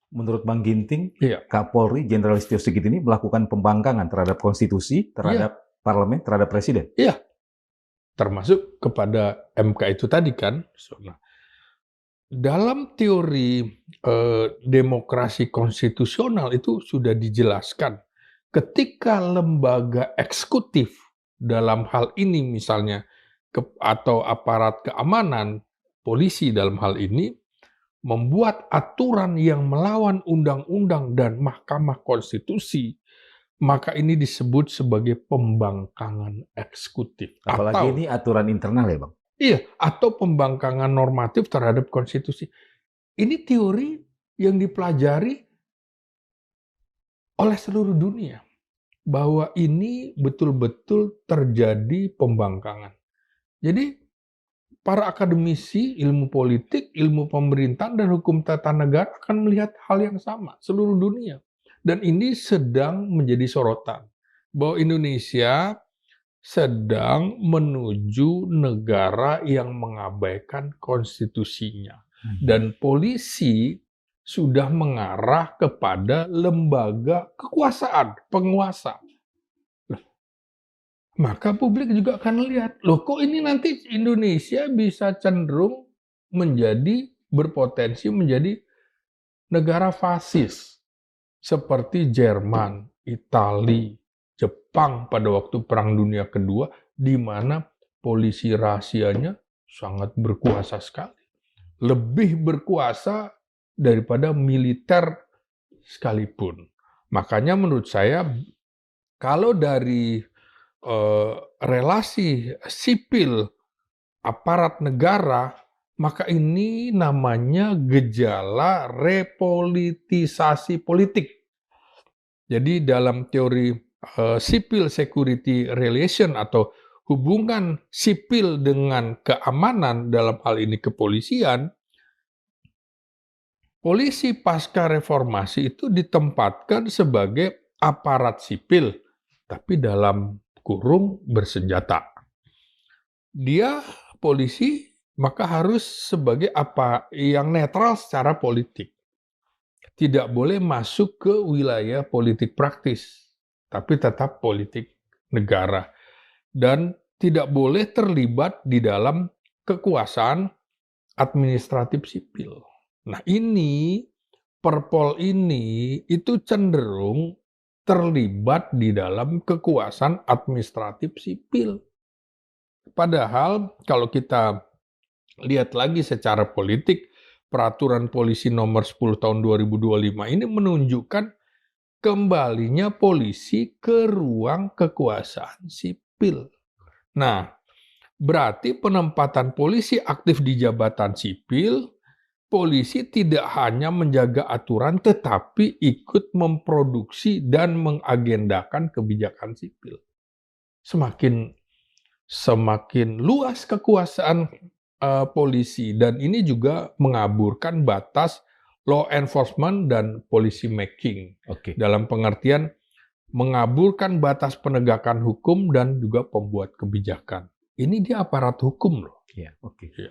Menurut Bang Ginting, Iya, Kapolri Jenderal Listio Sigit ini melakukan pembangkangan terhadap konstitusi, terhadap parlemen, terhadap presiden. iya, termasuk kepada MK itu tadi kan. Nah, dalam teori demokrasi konstitusional itu sudah dijelaskan, ketika lembaga eksekutif dalam hal ini misalnya atau aparat keamanan, polisi dalam hal ini membuat aturan yang melawan undang-undang dan Mahkamah Konstitusi, maka ini disebut sebagai pembangkangan eksekutif. Apalagi ini aturan internal ya, Bang? Iya, atau pembangkangan normatif terhadap konstitusi. Ini teori yang dipelajari oleh seluruh dunia, bahwa ini betul-betul terjadi pembangkangan. Jadi, para akademisi ilmu politik, ilmu pemerintahan, dan hukum tata negara akan melihat hal yang sama seluruh dunia. Dan ini sedang menjadi sorotan, bahwa Indonesia sedang menuju negara yang mengabaikan konstitusinya. Dan polisi sudah mengarah kepada lembaga kekuasaan, penguasa. Maka publik juga akan lihat, loh kok ini nanti Indonesia bisa cenderung berpotensi menjadi negara fasis. Seperti Jerman, Italia, Jepang pada waktu Perang Dunia Kedua, di mana polisi rahasianya sangat berkuasa sekali. Lebih berkuasa daripada militer sekalipun. Makanya menurut saya, kalau dari relasi sipil aparat negara, maka ini namanya gejala repolitisasi politik. Jadi dalam teori civil security relation atau hubungan sipil dengan keamanan, dalam hal ini kepolisian, polisi pasca reformasi itu ditempatkan sebagai aparat sipil, tapi dalam kurung bersenjata. Dia polisi maka harus sebagai apa yang netral secara politik. Tidak boleh masuk ke wilayah politik praktis, tapi tetap politik negara. Dan tidak boleh terlibat di dalam kekuasaan administratif sipil. Nah ini, Perpol ini itu cenderung terlibat di dalam kekuasaan administratif sipil. Padahal kalau kita lihat lagi secara politik, peraturan polisi nomor 10 tahun 2025 ini menunjukkan kembalinya polisi ke ruang kekuasaan sipil. Nah, berarti penempatan polisi aktif di jabatan sipil, polisi tidak hanya menjaga aturan tetapi ikut memproduksi dan mengagendakan kebijakan sipil. Semakin luas kekuasaan polisi, dan ini juga mengaburkan batas law enforcement dan policy making. Dalam pengertian mengaburkan batas penegakan hukum dan juga pembuat kebijakan. Ini dia aparat hukum loh. Ya, oke. Ya.